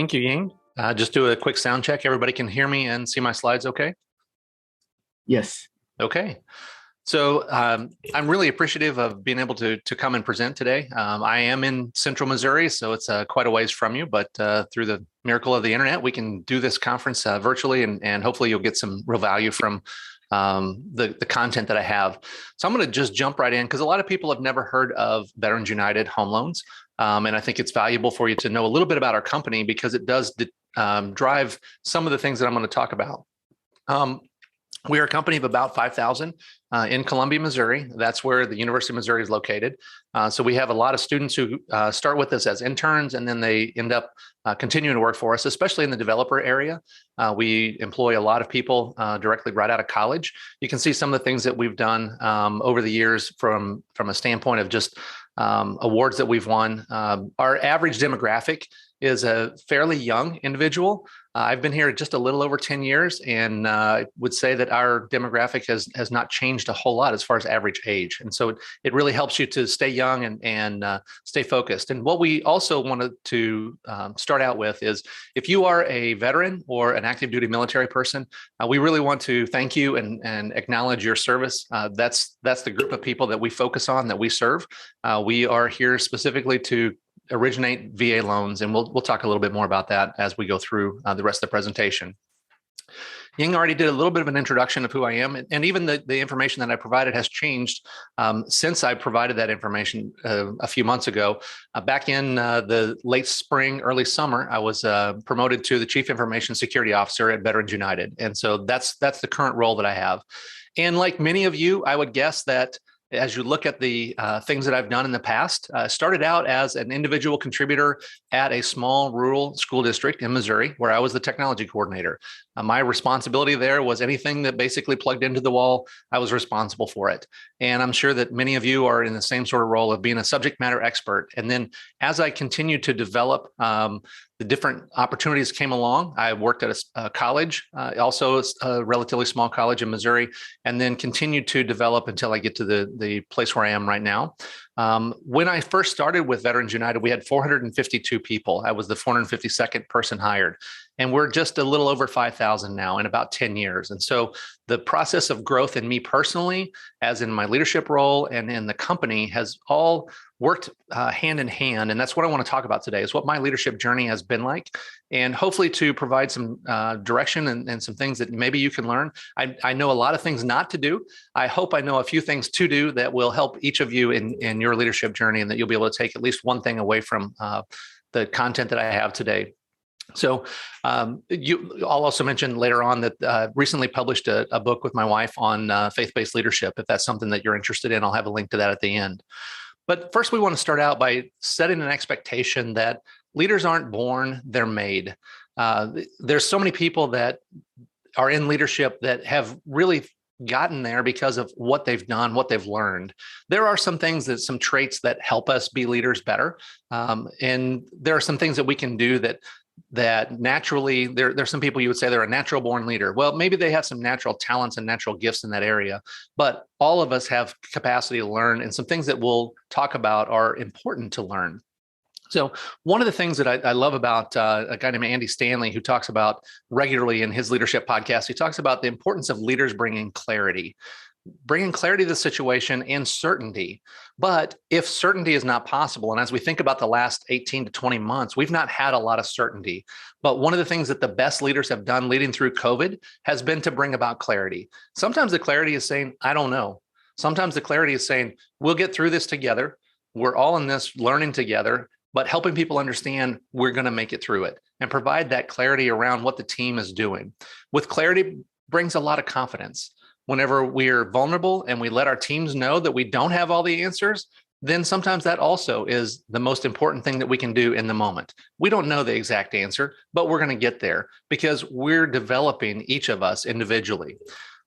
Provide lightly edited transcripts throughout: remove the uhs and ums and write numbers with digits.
Thank you, Ying. Just do a quick sound check. Everybody can hear me and see my slides okay? Yes. Okay. So I'm really appreciative of being able to come and present today. I am in Central Missouri, so it's quite a ways from you, but through the miracle of the internet, we can do this conference virtually, and hopefully you'll get some real value from the content that I have. So I'm going to just jump right in because a lot of people have never heard of Veterans United Home Loans. And I think it's valuable for you to know a little bit about our company because it does drive some of the things that I'm going to talk about. We are a company of about 5,000 in Columbia, Missouri. That's where the University of Missouri is located. So we have a lot of students who start with us as interns, and then they end up continuing to work for us, especially in the developer area. We employ a lot of people directly right out of college. You can see some of the things that we've done over the years from a standpoint of just awards that we've won. Our average demographic is a fairly young individual. I've been here just a little over 10 years, and I would say that our demographic has not changed a whole lot as far as average age. And so it really helps you to stay young and stay focused. And what we also wanted to start out with is if you are a veteran or an active duty military person, we really want to thank you and acknowledge your service. That's the group of people that we focus on, that we serve. We are here specifically to originate VA loans, and we'll talk a little bit more about that as we go through the rest of the presentation. Ying already did a little bit of an introduction of who I am, and even the information that I provided has changed since I provided that information a few months ago. Back in the late spring, early summer, I was promoted to the Chief Information Security Officer at Veterans United, and so that's the current role that I have. And like many of you, I would guess that as you look at the things that I've done in the past, started out as an individual contributor at a small rural school district in Missouri, where I was the technology coordinator. My responsibility there was anything that basically plugged into the wall, I was responsible for it. And I'm sure that many of you are in the same sort of role of being a subject matter expert. And then as I continued to develop, the different opportunities came along. I worked at a college, also a relatively small college in Missouri, and then continued to develop until I get to the place where I am right now. When I first started with Veterans United, we had 452 people. I was the 452nd person hired. And we're just a little over 5,000 now in about 10 years. And so the process of growth in me personally, as in my leadership role and in the company, has all worked hand in hand. And that's what I want to talk about today, is what my leadership journey has been like, and hopefully to provide some direction and some things that maybe you can learn. I know a lot of things not to do. I hope I know a few things to do that will help each of you in your leadership journey, and that you'll be able to take at least one thing away from the content that I have today. So I'll also mention later on that recently published a book with my wife on faith-based leadership. If that's something that you're interested in, I'll have a link to that at the end. But first, we want to start out by setting an expectation that leaders aren't born, they're made. There's so many people that are in leadership that have really gotten there because of what they've done, what they've learned. There are some traits that help us be leaders better. And there are some things that we can do that naturally, there's some people you would say they're a natural born leader. Well, maybe they have some natural talents and natural gifts in that area, but all of us have capacity to learn, and some things that we'll talk about are important to learn. So one of the things that I love about a guy named Andy Stanley, who talks about regularly in his leadership podcast, he talks about the importance of leaders bringing clarity to the situation and certainty. But if certainty is not possible, and as we think about the last 18 to 20 months, we've not had a lot of certainty. But one of the things that the best leaders have done leading through COVID has been to bring about clarity. Sometimes the clarity is saying, I don't know. Sometimes the clarity is saying, we'll get through this together. We're all in this learning together, but helping people understand we're going to make it through it, and provide that clarity around what the team is doing. With clarity brings a lot of confidence. Whenever we're vulnerable and we let our teams know that we don't have all the answers, then sometimes that also is the most important thing that we can do in the moment. We don't know the exact answer, but we're going to get there because we're developing, each of us individually.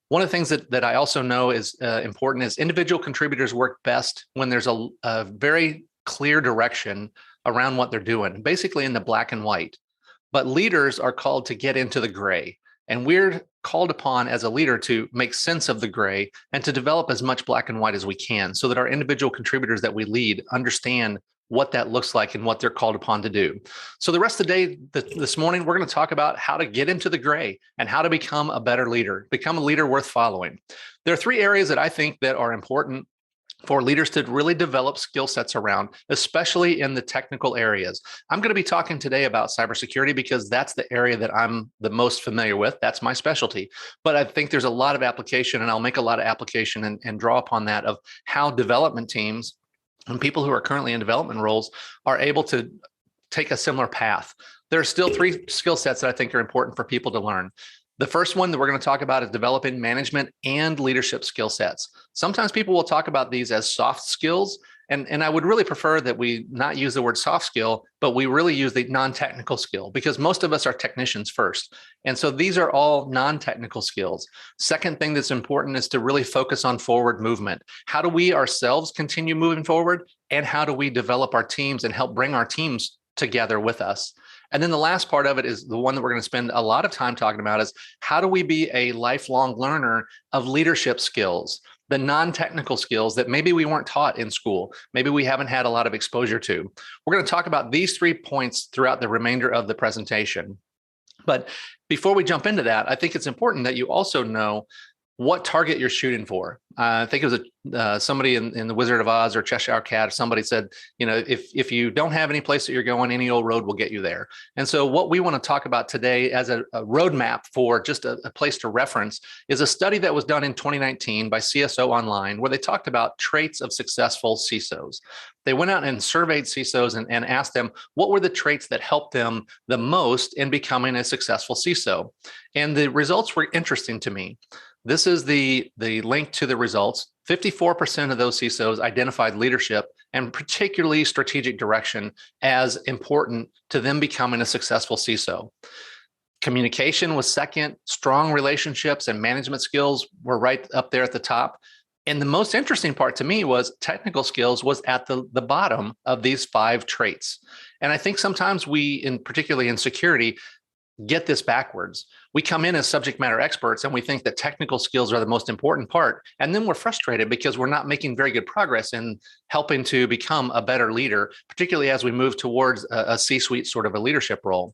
One of the things that I also know is important is individual contributors work best when there's a very clear direction around what they're doing, basically in the black and white. But leaders are called to get into the gray. And we're called upon as a leader to make sense of the gray and to develop as much black and white as we can, so that our individual contributors that we lead understand what that looks like and what they're called upon to do. So the rest of the day, this morning, we're going to talk about how to get into the gray and how to become a better leader, become a leader worth following. There are three areas that I think that are important for leaders to really develop skill sets around, especially in the technical areas. I'm going to be talking today about cybersecurity because that's the area that I'm the most familiar with. That's my specialty. But I think there's a lot of application, and I'll make a lot of application and draw upon that of how development teams and people who are currently in development roles are able to take a similar path. There are still three skill sets that I think are important for people to learn. The first one that we're going to talk about is developing management and leadership skill sets. Sometimes people will talk about these as soft skills, and I would really prefer that we not use the word soft skill, but we really use the non-technical skill, because most of us are technicians first. And so these are all non-technical skills. Second thing that's important is to really focus on forward movement. How do we ourselves continue moving forward? And how do we develop our teams and help bring our teams together with us? And then the last part of it is the one that we're going to spend a lot of time talking about is how do we be a lifelong learner of leadership skills, the non-technical skills that maybe we weren't taught in school, maybe we haven't had a lot of exposure to. We're going to talk about these 3 points throughout the remainder of the presentation. But before we jump into that, I think it's important that you also know what target you're shooting for. I think it was somebody in the Wizard of Oz or Cheshire Cat, somebody said, if you don't have any place that you're going, any old road will get you there. And so what we want to talk about today as a roadmap for just a place to reference is a study that was done in 2019 by CSO Online, where they talked about traits of successful CISOs. They went out and surveyed CISOs and asked them what were the traits that helped them the most in becoming a successful CISO. And the results were interesting to me. This is the link to the results. 54% of those CISOs identified leadership and particularly strategic direction as important to them becoming a successful CISO. Communication was second. Strong relationships and management skills were right up there at the top. And the most interesting part to me was technical skills was at the bottom of these 5 traits. And I think sometimes we, particularly in security, get this backwards. We come in as subject matter experts and we think that technical skills are the most important part. And then we're frustrated because we're not making very good progress in helping to become a better leader, particularly as we move towards a C-suite sort of a leadership role.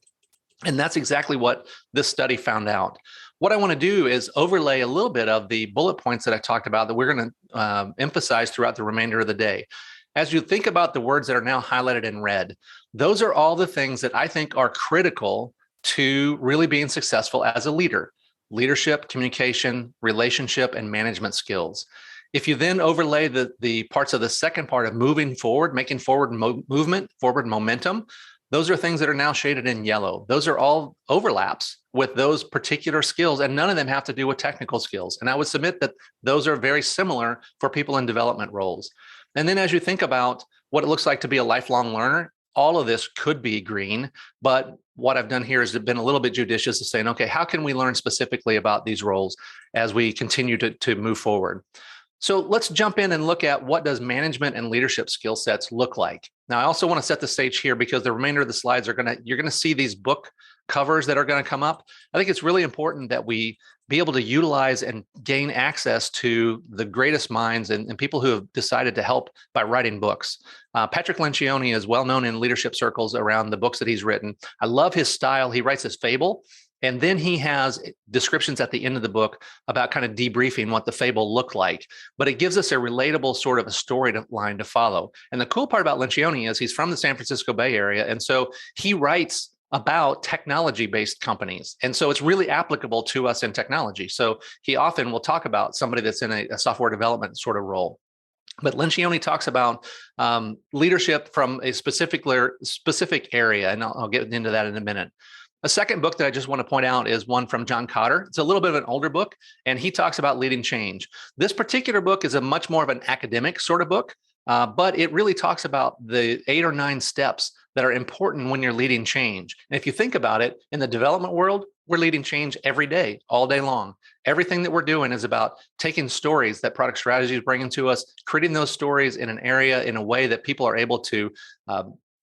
And that's exactly what this study found out. What I want to do is overlay a little bit of the bullet points that I talked about that we're going to emphasize throughout the remainder of the day. As you think about the words that are now highlighted in red, those are all the things that I think are critical to really being successful as a leader: leadership, communication, relationship, and management skills. If you then overlay the parts of the second part of moving forward, making forward movement, forward momentum, those are things that are now shaded in yellow. Those are all overlaps with those particular skills, and none of them have to do with technical skills. And I would submit that those are very similar for people in development roles. And then as you think about what it looks like to be a lifelong learner, all of this could be green, but what I've done here is been a little bit judicious of saying, okay, how can we learn specifically about these roles as we continue to move forward? So let's jump in and look at what does management and leadership skill sets look like. Now, I also want to set the stage here because the remainder of the slides you're going to see these book covers that are going to come up. I think it's really important that we be able to utilize and gain access to the greatest minds and people who have decided to help by writing books. Patrick Lencioni is well known in leadership circles around the books that he's written. I love his style. He writes his fable, and then he has descriptions at the end of the book about kind of debriefing what the fable looked like. But it gives us a relatable sort of a storyline to follow. And the cool part about Lencioni is he's from the San Francisco Bay Area. And so he writes about technology-based companies. And so it's really applicable to us in technology. So he often will talk about somebody that's in a software development sort of role. But Lencioni talks about leadership from a specific area, and I'll get into that in a minute. A second book that I just want to point out is one from John Cotter. It's a little bit of an older book, and he talks about leading change. This particular book is a much more of an academic sort of book, but it really talks about the 8 or 9 steps that are important when you're leading change. And if you think about it, in the development world, we're leading change every day, all day long. Everything that we're doing is about taking stories that product strategy is bringing to us, creating those stories in an area in a way that people are able to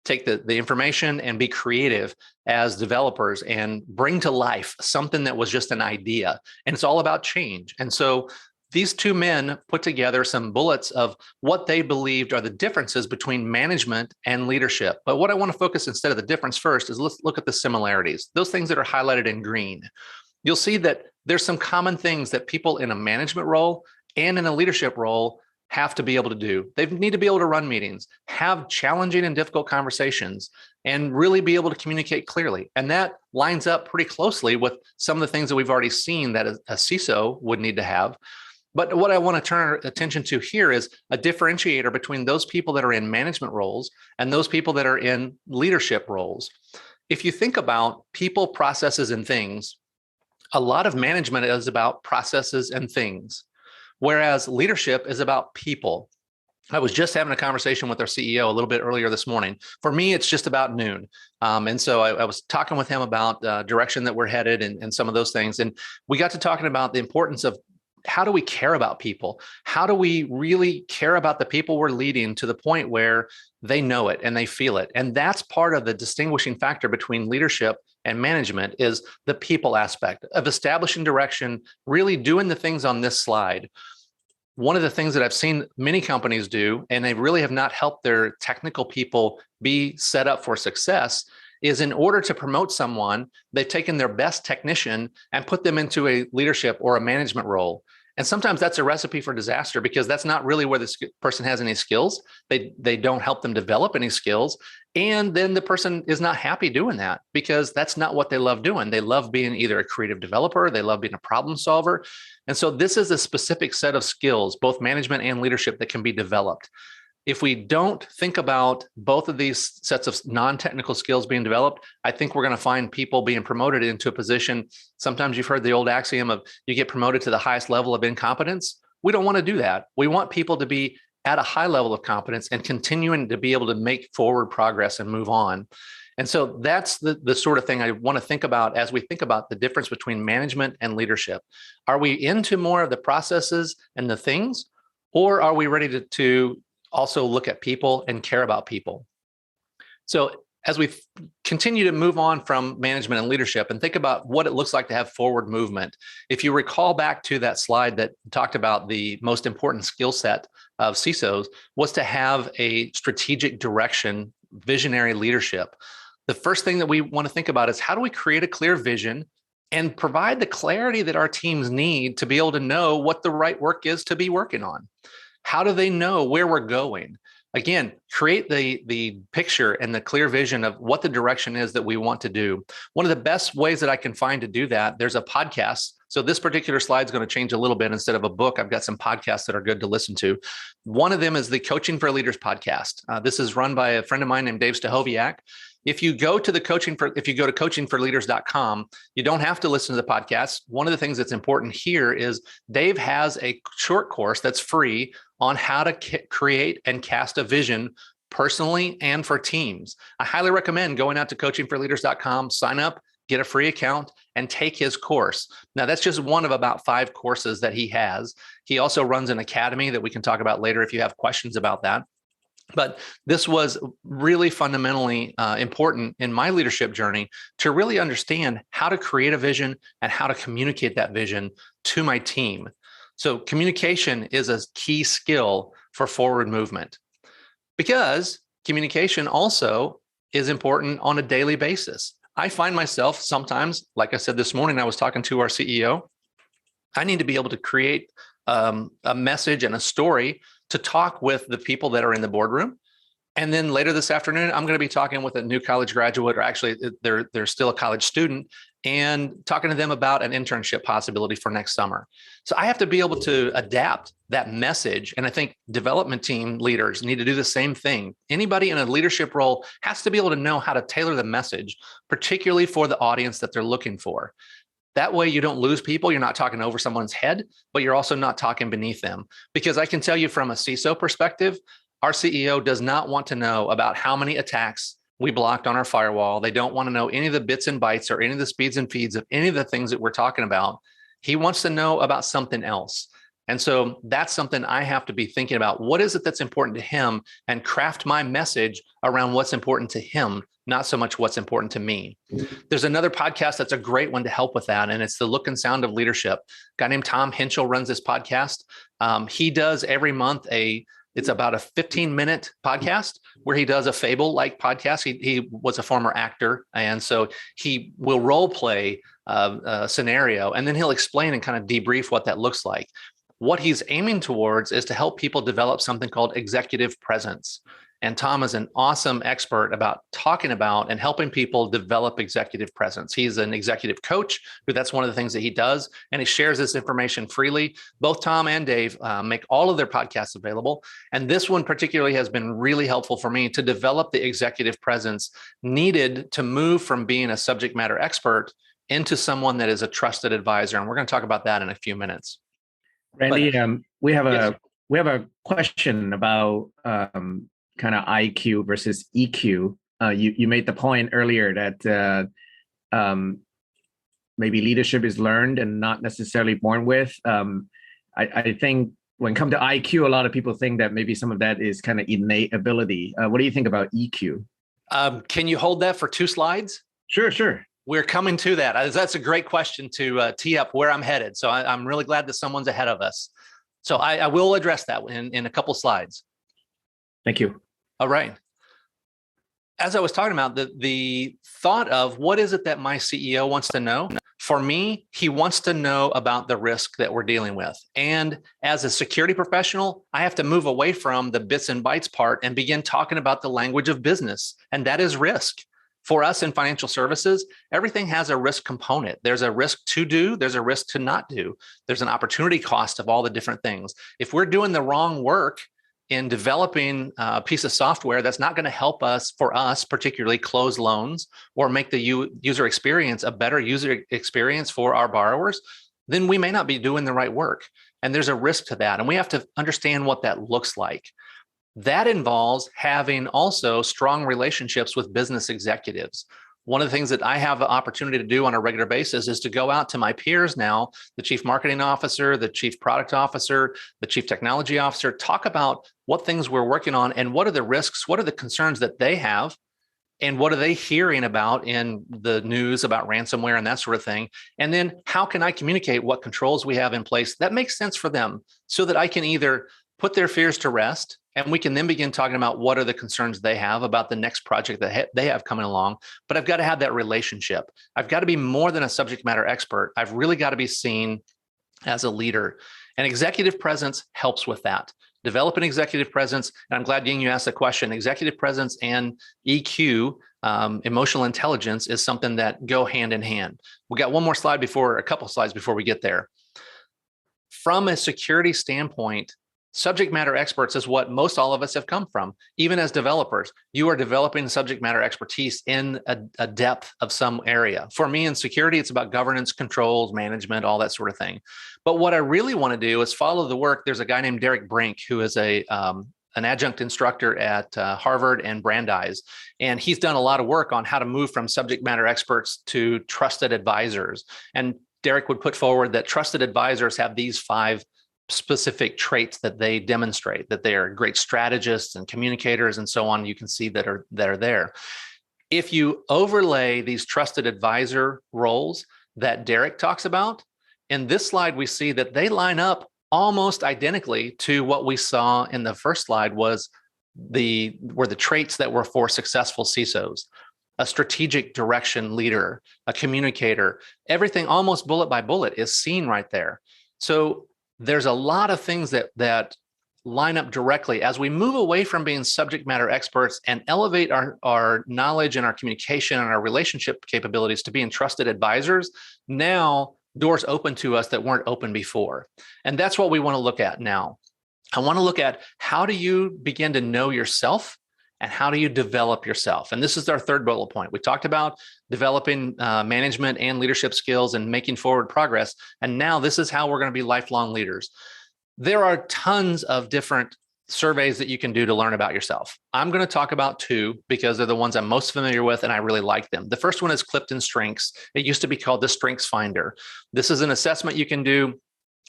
take the information and be creative as developers and bring to life something that was just an idea. And it's all about change. And so these two men put together some bullets of what they believed are the differences between management and leadership. But what I want to focus instead of the difference first is let's look at the similarities, those things that are highlighted in green. You'll see that there's some common things that people in a management role and in a leadership role have to be able to do. They need to be able to run meetings, have challenging and difficult conversations, and really be able to communicate clearly. And that lines up pretty closely with some of the things that we've already seen that a CISO would need to have. But what I want to turn our attention to here is a differentiator between those people that are in management roles and those people that are in leadership roles. If you think about people, processes, and things, a lot of management is about processes and things, whereas leadership is about people. I was just having a conversation with our CEO a little bit earlier this morning. For me, it's just about noon. And so I was talking with him about direction that we're headed and some of those things. And we got to talking about the importance of how do we care about people? How do we really care about the people we're leading to the point where they know it and they feel it? And that's part of the distinguishing factor between leadership and management is the people aspect of establishing direction, really doing the things on this slide. One of the things that I've seen many companies do, and they really have not helped their technical people be set up for success, is in order to promote someone, they've taken their best technician and put them into a leadership or a management role. And sometimes that's a recipe for disaster because that's not really where the person has any skills. They don't help them develop any skills. And then the person is not happy doing that because that's not what they love doing. They love being either a creative developer, they love being a problem solver. And so this is a specific set of skills, both management and leadership, that can be developed. If we don't think about both of these sets of non-technical skills being developed, I think we're going to find people being promoted into a position. Sometimes you've heard the old axiom of you get promoted to the highest level of incompetence. We don't want to do that. We want people to be at a high level of competence and continuing to be able to make forward progress and move on. And so that's the sort of thing I want to think about as we think about the difference between management and leadership. Are we into more of the processes and the things, or are we ready to also look at people and care about people? So as we continue to move on from management and leadership and think about what it looks like to have forward movement, if you recall back to that slide that talked about the most important skill set of CISOs was to have a strategic direction, visionary leadership. The first thing that we want to think about is how do we create a clear vision and provide the clarity that our teams need to be able to know what the right work is to be working on? How do they know where we're going? Again, create the picture and the clear vision of what the direction is that we want to do. One of the best ways that I can find to do that, there's a podcast. So this particular slide is going to change a little bit. Instead of a book, I've got some podcasts that are good to listen to. One of them is the Coaching for Leaders podcast. This is run by a friend of mine named Dave Stachowiak. If you go to coachingforleaders.com, you don't have to listen to the podcast. One of the things that's important here is Dave has a short course that's free on how to create and cast a vision personally and for teams. I highly recommend going out to coachingforleaders.com, sign up, get a free account, and take his course. Now, that's just one of about 5 courses that he has. He also runs an academy that we can talk about later if you have questions about that. But this was really fundamentally important in my leadership journey to really understand how to create a vision and how to communicate that vision to my team. So communication is a key skill for forward movement because communication also is important on a daily basis. I find myself sometimes, like I said this morning, I was talking to our CEO. I need to be able to create a message and a story to talk with the people that are in the boardroom. And then later this afternoon, I'm going to be talking with a new college graduate, or actually they're still a college student, and talking to them about an internship possibility for next summer. So I have to be able to adapt that message. And I think development team leaders need to do the same thing. Anybody in a leadership role has to be able to know how to tailor the message, particularly for the audience that they're looking for. That way you don't lose people. You're not talking over someone's head, but you're also not talking beneath them. Because I can tell you from a CISO perspective, our CEO does not want to know about how many attacks we blocked on our firewall. They don't want to know any of the bits and bytes or any of the speeds and feeds of any of the things that we're talking about. He wants to know about something else. And so that's something I have to be thinking about. What is it that's important to him, and craft my message around what's important to him, not so much what's important to me. There's another podcast that's a great one to help with that, and it's The Look and Sound of Leadership. A guy named Tom Henschel runs this podcast. He does every month it's about a 15-minute podcast where he does a fable-like podcast. He was a former actor, and so he will role play a scenario, and then he'll explain and kind of debrief what that looks like. What he's aiming towards is to help people develop something called executive presence. And Tom is an awesome expert about talking about and helping people develop executive presence. He's an executive coach, who that's one of the things that he does, and he shares this information freely. Both Tom and Dave make all of their podcasts available. And this one particularly has been really helpful for me to develop the executive presence needed to move from being a subject matter expert into someone that is a trusted advisor. And we're going to talk about that in a few minutes. Randy, we have yes. a question about kind of IQ versus EQ. You made the point earlier that maybe leadership is learned and not necessarily born with. I think when it comes to IQ, a lot of people think that maybe some of that is kind of innate ability. What do you think about EQ? Can you hold that for 2 slides? Sure. We're coming to that. That's a great question to tee up where I'm headed. So I'm really glad that someone's ahead of us. So I will address that in a couple slides. Thank you. All right. As I was talking about, the thought of what is it that my CEO wants to know? For me, he wants to know about the risk that we're dealing with. And as a security professional, I have to move away from the bits and bytes part and begin talking about the language of business. And that is risk. For us in financial services, everything has a risk component. There's a risk to do, there's a risk to not do. There's an opportunity cost of all the different things. If we're doing the wrong work in developing a piece of software that's not going to help us, for us particularly, close loans or make the user experience a better user experience for our borrowers, then we may not be doing the right work. And there's a risk to that. And we have to understand what that looks like. That involves having also strong relationships with business executives. One of the things that I have the opportunity to do on a regular basis is to go out to my peers now, the chief marketing officer, the chief product officer, the chief technology officer, talk about what things we're working on and what are the risks, what are the concerns that they have, and what are they hearing about in the news about ransomware and that sort of thing. And then how can I communicate what controls we have in place that makes sense for them so that I can either put their fears to rest, and we can then begin talking about what are the concerns they have about the next project that they have coming along. But I've got to have that relationship. I've got to be more than a subject matter expert. I've really got to be seen as a leader. And executive presence helps with that. Develop an executive presence. And I'm glad, Ying, you asked the question. Executive presence and EQ, emotional intelligence, is something that go hand in hand. We got one more slide a couple slides before we get there. From a security standpoint, subject matter experts is what most all of us have come from. Even as developers, you are developing subject matter expertise in a depth of some area. For me in security, it's about governance, controls, management, all that sort of thing. But what I really want to do is follow the work. There's a guy named Derek Brink, who is an adjunct instructor at Harvard and Brandeis. And he's done a lot of work on how to move from subject matter experts to trusted advisors. And Derek would put forward that trusted advisors have these 5 specific traits that they demonstrate, that they are great strategists and communicators and so on. You can see that are there. If you overlay these trusted advisor roles that Derek talks about, in this slide, we see that they line up almost identically to what we saw in the first slide were the traits that were for successful CISOs. A strategic direction leader, a communicator, everything almost bullet by bullet is seen right there. So there's a lot of things that line up directly as we move away from being subject matter experts and elevate our knowledge and our communication and our relationship capabilities to being trusted advisors. Now, doors open to us that weren't open before. And that's what we want to look at now. I want to look at how do you begin to know yourself and how do you develop yourself? And this is our third bullet point. We talked about developing management and leadership skills and making forward progress. And now this is how we're going to be lifelong leaders. There are tons of different surveys that you can do to learn about yourself. I'm going to talk about 2 because they're the ones I'm most familiar with and I really like them. The first one is Clifton Strengths. It used to be called the Strengths Finder. This is an assessment you can do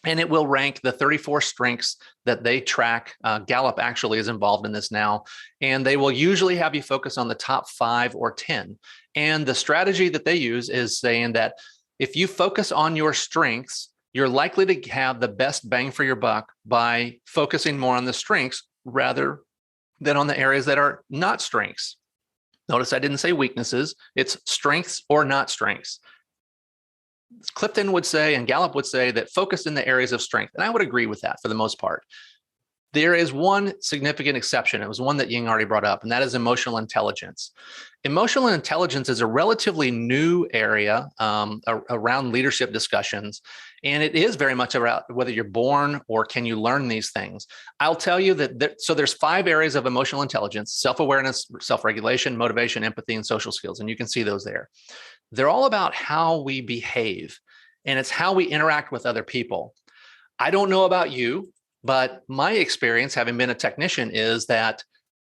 and it will rank the 34 strengths that they track. Gallup actually is involved in this now, and they will usually have you focus on the top 5 or 10. And the strategy that they use is saying that if you focus on your strengths, you're likely to have the best bang for your buck by focusing more on the strengths rather than on the areas that are not strengths. Notice I didn't say weaknesses, it's strengths or not strengths. Clifton would say, and Gallup would say, that focus in the areas of strength. And I would agree with that for the most part. There is one significant exception. It was one that Ying already brought up, and that is emotional intelligence. Emotional intelligence is a relatively new area around leadership discussions, and it is very much about whether you're born or can you learn these things. I'll tell you that so there's 5 areas of emotional intelligence: self-awareness, self-regulation, motivation, empathy, and social skills. And you can see those there. They're all about how we behave, and it's how we interact with other people. I don't know about you, but my experience, having been a technician, is that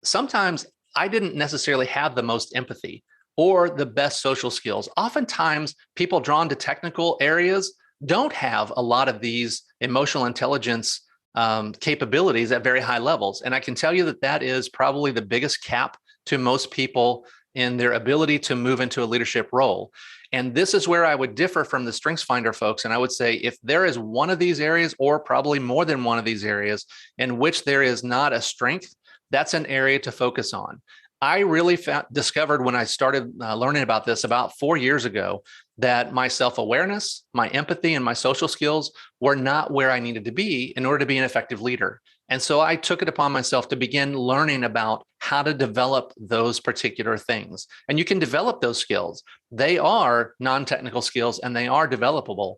sometimes I didn't necessarily have the most empathy or the best social skills. Oftentimes, people drawn to technical areas don't have a lot of these emotional intelligence capabilities at very high levels. And I can tell you that that is probably the biggest cap to most people in their ability to move into a leadership role. And this is where I would differ from the StrengthsFinder folks. And I would say if there is one of these areas, or probably more than one of these areas, in which there is not a strength, that's an area to focus on. I really discovered when I started learning about this about 4 years ago that my self-awareness, my empathy, and my social skills were not where I needed to be in order to be an effective leader. And so I took it upon myself to begin learning about how to develop those particular things. And you can develop those skills. They are non-technical skills and they are developable.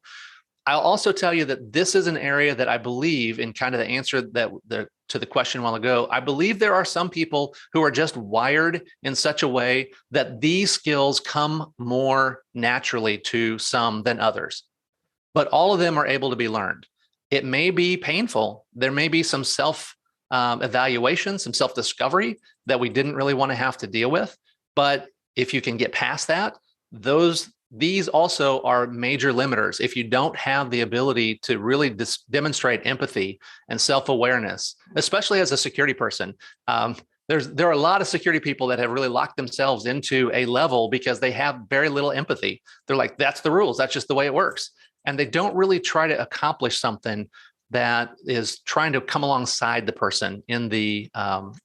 I'll also tell you that this is an area that I believe, in kind of the answer to the question a while ago, I believe there are some people who are just wired in such a way that these skills come more naturally to some than others. But all of them are able to be learned. It may be painful. There may be some self-evaluation, some self-discovery that we didn't really want to have to deal with. But if you can get past that, these also are major limiters. If you don't have the ability to really demonstrate empathy and self-awareness, especially as a security person, there are a lot of security people that have really locked themselves into a level because they have very little empathy. They're like, that's the rules. That's just the way it works. And they don't really try to accomplish something that is trying to come alongside the person in the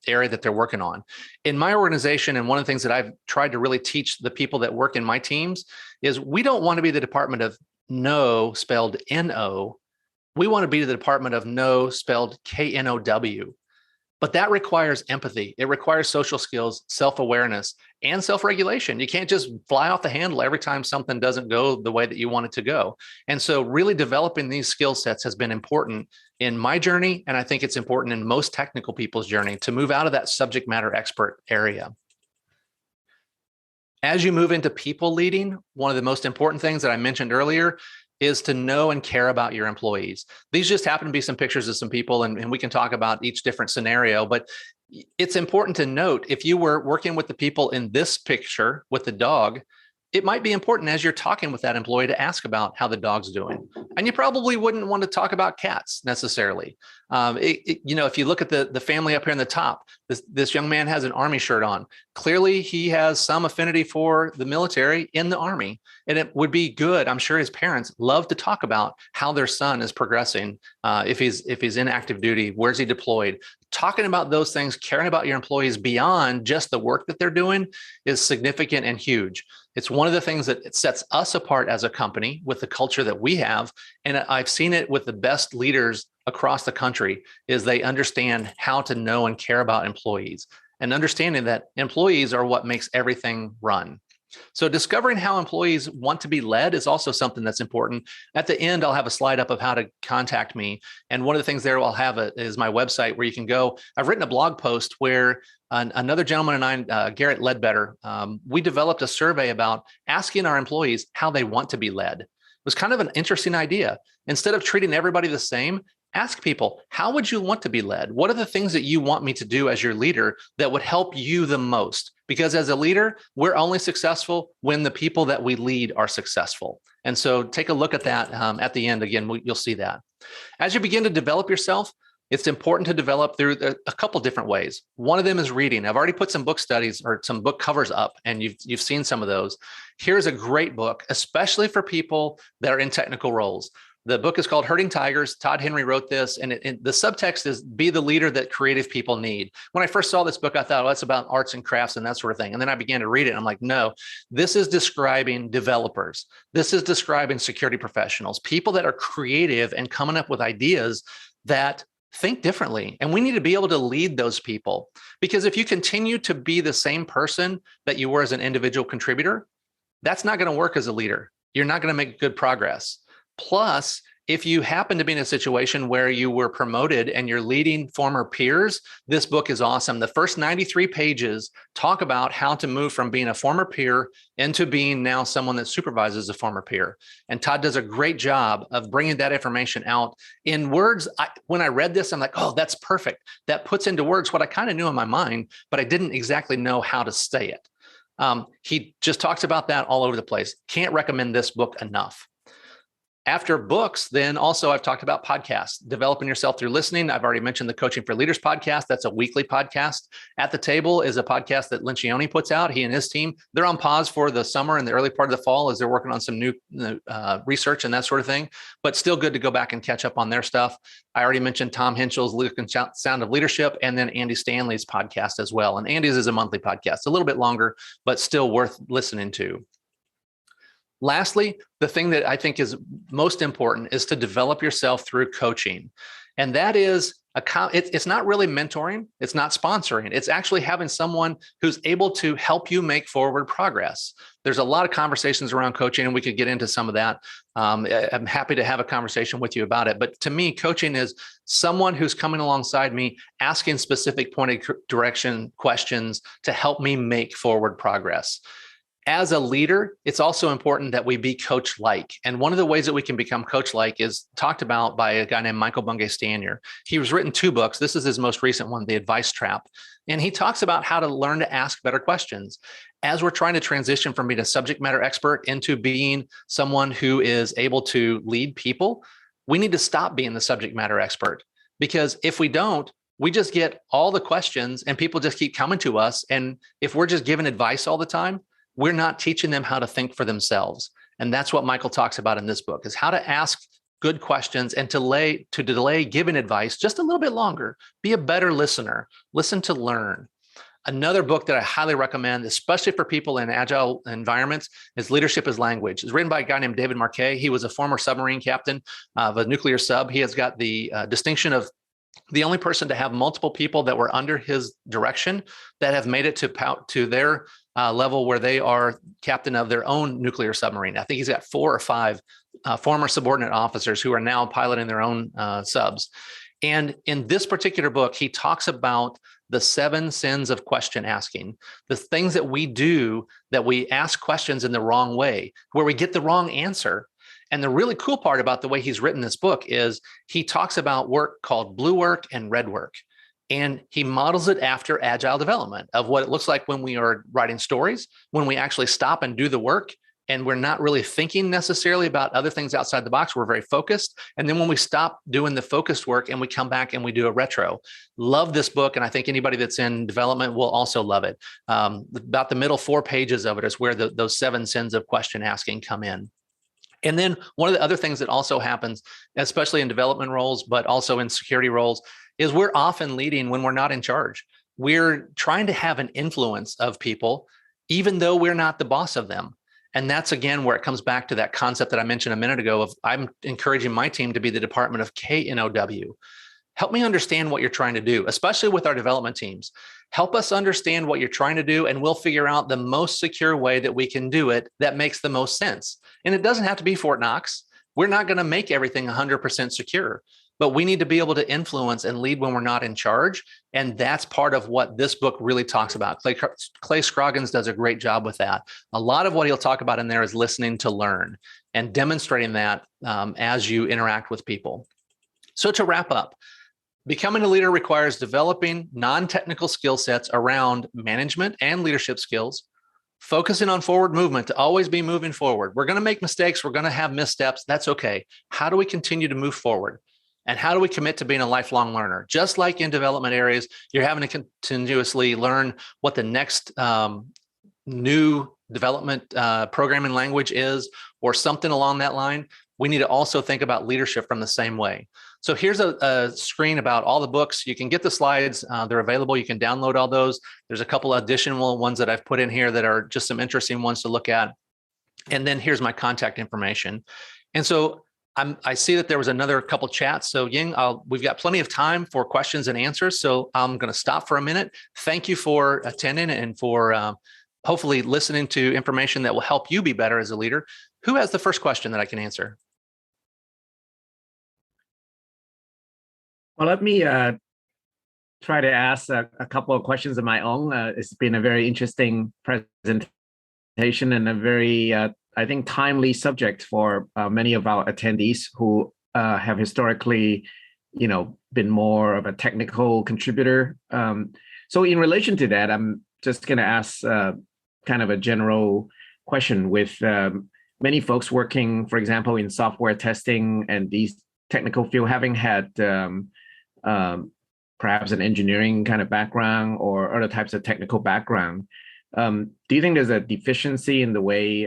area that they're working on. In my organization, and one of the things that I've tried to really teach the people that work in my teams is we don't want to be the department of no spelled N-O. We want to be the department of no spelled K-N-O-W. But that requires empathy. It requires social skills, self-awareness, and self-regulation. You can't just fly off the handle every time something doesn't go the way that you want it to go. And so really developing these skill sets has been important in my journey. And I think it's important in most technical people's journey to move out of that subject matter expert area. As you move into people leading, one of the most important things that I mentioned earlier is to know and care about your employees. These just happen to be some pictures of some people, and we can talk about each different scenario, but it's important to note, if you were working with the people in this picture with the dog, it might be important as you're talking with that employee to ask about how the dog's doing. And you probably wouldn't want to talk about cats necessarily. If you look at the family up here in the top, this young man has an Army shirt on. Clearly, he has some affinity for the military in the Army. And it would be good. I'm sure his parents love to talk about how their son is progressing. If he's in active duty, where's he deployed? Talking about those things, caring about your employees beyond just the work that they're doing is significant and huge. It's one of the things that sets us apart as a company with the culture that we have. And I've seen it with the best leaders across the country, is they understand how to know and care about employees, and understanding that employees are what makes everything run. So discovering how employees want to be led is also something that's important. At the end, I'll have a slide up of how to contact me. And one of the things there I'll have is my website where you can go. I've written a blog post where another gentleman and I, Garrett Ledbetter, we developed a survey about asking our employees how they want to be led. It was kind of an interesting idea. Instead of treating everybody the same, ask people, how would you want to be led? What are the things that you want me to do as your leader that would help you the most? Because as a leader, we're only successful when the people that we lead are successful. And so take a look at that at the end. Again, you'll see that. As you begin to develop yourself, it's important to develop through a couple different ways. One of them is reading. I've already put some book studies or some book covers up, and you've seen some of those. Here's a great book, especially for people that are in technical roles. The book is called Herding Tigers. Todd Henry wrote this, and the subtext is be the leader that creative people need. When I first saw this book, I thought, oh, that's about arts and crafts and that sort of thing. And then I began to read it, and I'm like, no, this is describing developers. This is describing security professionals, people that are creative and coming up with ideas that think differently. And we need to be able to lead those people, because if you continue to be the same person that you were as an individual contributor, that's not going to work as a leader. You're not going to make good progress. Plus, if you happen to be in a situation where you were promoted and you're leading former peers, this book is awesome. The first 93 pages talk about how to move from being a former peer into being now someone that supervises a former peer. And Todd does a great job of bringing that information out in words. When I read this, I'm like, oh, that's perfect. That puts into words what I kind of knew in my mind, but I didn't exactly know how to say it. He just talks about that all over the place. Can't recommend this book enough. After books, then also I've talked about podcasts, developing yourself through listening. I've already mentioned the Coaching for Leaders podcast. That's a weekly podcast. At the Table is a podcast that Lencioni puts out. He and his team, they're on pause for the summer and the early part of the fall as they're working on some new research and that sort of thing, but still good to go back and catch up on their stuff. I already mentioned Tom Henschel's Look and Sound of Leadership, and then Andy Stanley's podcast as well. And Andy's is a monthly podcast, a little bit longer, but still worth listening to. Lastly, the thing that I think is most important is to develop yourself through coaching. And that is, it's not really mentoring. It's not sponsoring. It's actually having someone who's able to help you make forward progress. There's a lot of conversations around coaching, and we could get into some of that. I'm happy to have a conversation with you about it. But to me, coaching is someone who's coming alongside me, asking specific pointed direction questions to help me make forward progress. As a leader, it's also important that we be coach-like. And one of the ways that we can become coach-like is talked about by a guy named Michael Bungay Stanier. He was written 2 books. This is his most recent one, The Advice Trap. And he talks about how to learn to ask better questions. As we're trying to transition from being a subject matter expert into being someone who is able to lead people, we need to stop being the subject matter expert. Because if we don't, we just get all the questions and people just keep coming to us. And if we're just giving advice all the time, we're not teaching them how to think for themselves. And that's what Michael talks about in this book, is how to ask good questions and to delay giving advice just a little bit longer. Be a better listener. Listen to learn. Another book that I highly recommend, especially for people in agile environments, is Leadership as Language. It's written by a guy named David Marquet. He was a former submarine captain of a nuclear sub. He has got the distinction of the only person to have multiple people that were under his direction that have made it to their level where they are captain of their own nuclear submarine. I think he's got 4 or 5 former subordinate officers who are now piloting their own subs. And in this particular book, he talks about the 7 sins of question asking, the things that we do that we ask questions in the wrong way, where we get the wrong answer. And the really cool part about the way he's written this book is he talks about work called blue work and red work. And he models it after agile development of what it looks like when we are writing stories, when we actually stop and do the work, and we're not really thinking necessarily about other things outside the box. We're very focused. And then when we stop doing the focused work and we come back and we do a retro. Love this book. And I think anybody that's in development will also love it. About the middle 4 pages of it is where those 7 sins of question asking come in. And then one of the other things that also happens, especially in development roles, but also in security roles, is we're often leading when we're not in charge. We're trying to have an influence of people, even though we're not the boss of them. And that's, again, where it comes back to that concept that I mentioned a minute ago of I'm encouraging my team to be the department of KNOW. Help me understand what you're trying to do, especially with our development teams. Help us understand what you're trying to do, and we'll figure out the most secure way that we can do it that makes the most sense. And it doesn't have to be Fort Knox. We're not going to make everything 100% secure, but we need to be able to influence and lead when we're not in charge. And that's part of what this book really talks about. Clay Scroggins does a great job with that. A lot of what he'll talk about in there is listening to learn and demonstrating that as you interact with people. So to wrap up, becoming a leader requires developing non-technical skill sets around management and leadership skills, focusing on forward movement to always be moving forward. We're going to make mistakes. We're going to have missteps. That's okay. How do we continue to move forward? And how do we commit to being a lifelong learner? Just like in development areas, you're having to continuously learn what the next new development programming language is, or something along that line. We need to also think about leadership from the same way. So here's a screen about all the books. You can get the slides. They're available. You can download all those. There's a couple additional ones that I've put in here that are just some interesting ones to look at. And then here's my contact information. And so I see that there was another couple chats. So Ying, we've got plenty of time for questions and answers. So I'm going to stop for a minute. Thank you for attending and for hopefully listening to information that will help you be better as a leader. Who has the first question that I can answer? Well, let me try to ask a couple of questions of my own. It's been a very interesting presentation and a very, I think, timely subject for many of our attendees who have historically, been more of a technical contributor. So in relation to that, I'm just going to ask kind of a general question with many folks working, for example, in software testing and these technical field, having had perhaps an engineering kind of background or other types of technical background. Do you think there's a deficiency in the way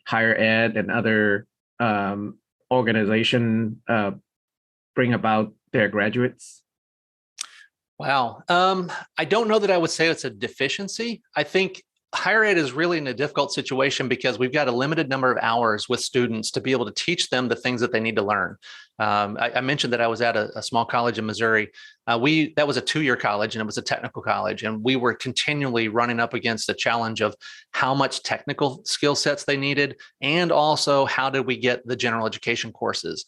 higher ed and other organizations bring about their graduates? Wow. I don't know that I would say it's a deficiency. I think higher ed is really in a difficult situation because we've got a limited number of hours with students to be able to teach them the things that they need to learn. I mentioned that I was at a small college in Missouri. That was a 2-year college and it was a technical college. And we were continually running up against the challenge of how much technical skill sets they needed. And also how did we get the general education courses?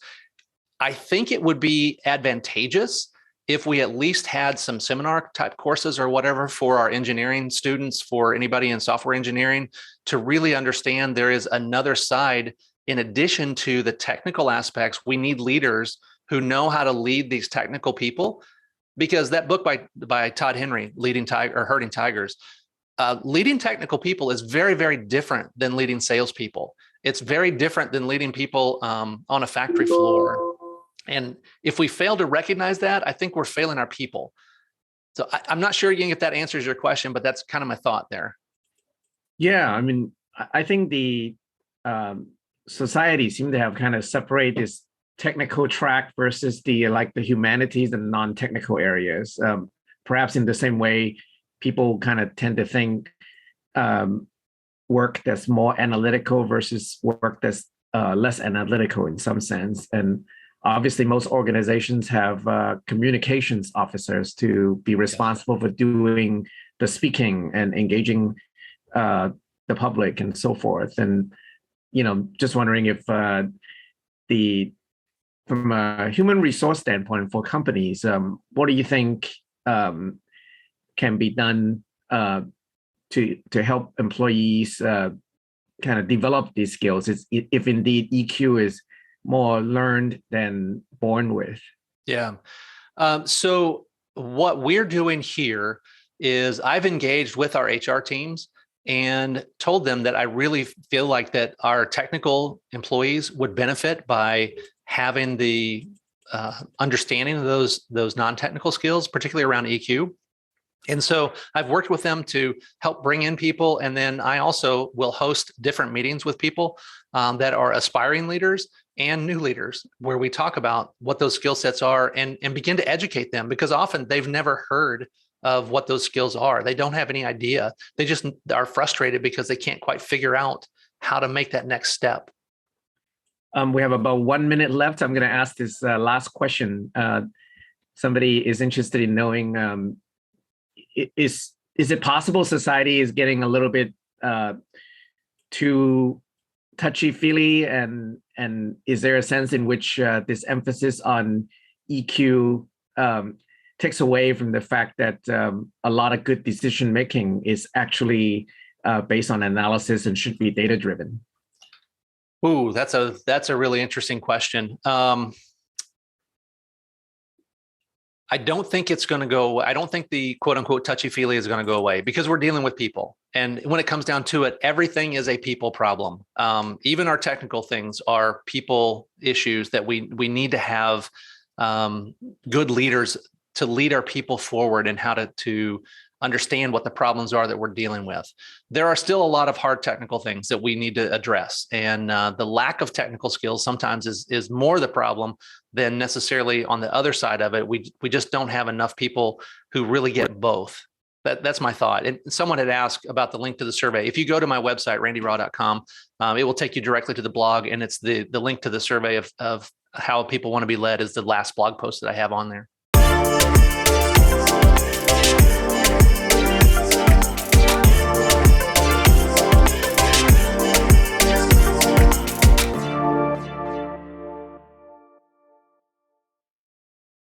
I think it would be advantageous if we at least had some seminar type courses or whatever for our engineering students, for anybody in software engineering, to really understand there is another side. In addition to the technical aspects, we need leaders who know how to lead these technical people, because that book by Todd Henry, Herding Tigers, leading technical people is very, very different than leading salespeople. It's very different than leading people on a factory floor. And if we fail to recognize that, I think we're failing our people. So I'm not sure if that answers your question, but that's kind of my thought there. Yeah, I mean, I think the society seem to have kind of separate this technical track versus the humanities and non-technical areas. Perhaps in the same way, people kind of tend to think work that's more analytical versus work that's less analytical in some sense. And obviously, most organizations have communications officers to be responsible for doing the speaking and engaging the public and so forth. And, just wondering if from a human resource standpoint for companies, what do you think can be done to help employees kind of develop these skills, if indeed EQ is more learned than born with? Yeah. So what we're doing here is I've engaged with our HR teams and told them that I really feel like that our technical employees would benefit by having the understanding of those non-technical skills, particularly around EQ. And so I've worked with them to help bring in people. And then I also will host different meetings with people that are aspiring leaders and new leaders, where we talk about what those skill sets are and begin to educate them, because often they've never heard of what those skills are. They don't have any idea. They just are frustrated because they can't quite figure out how to make that next step. We have about 1 minute left. I'm going to ask this last question. Somebody is interested in knowing, is it possible society is getting a little bit too touchy-feely, and is there a sense in which this emphasis on EQ takes away from the fact that a lot of good decision making is actually based on analysis and should be data driven? Ooh, that's a really interesting question. I don't think it's going to go away. I don't think the quote unquote touchy-feely is going to go away, because we're dealing with people. And when it comes down to it, everything is a people problem. Even our technical things are people issues that we need to have good leaders to lead our people forward and how to understand what the problems are that we're dealing with. There are still a lot of hard technical things that we need to address. And the lack of technical skills sometimes is more the problem than necessarily on the other side of it. We just don't have enough people who really get both. That's my thought. And someone had asked about the link to the survey. If you go to my website, randyraw.com, it will take you directly to the blog. And it's the link to the survey of how people want to be led is the last blog post that I have on there.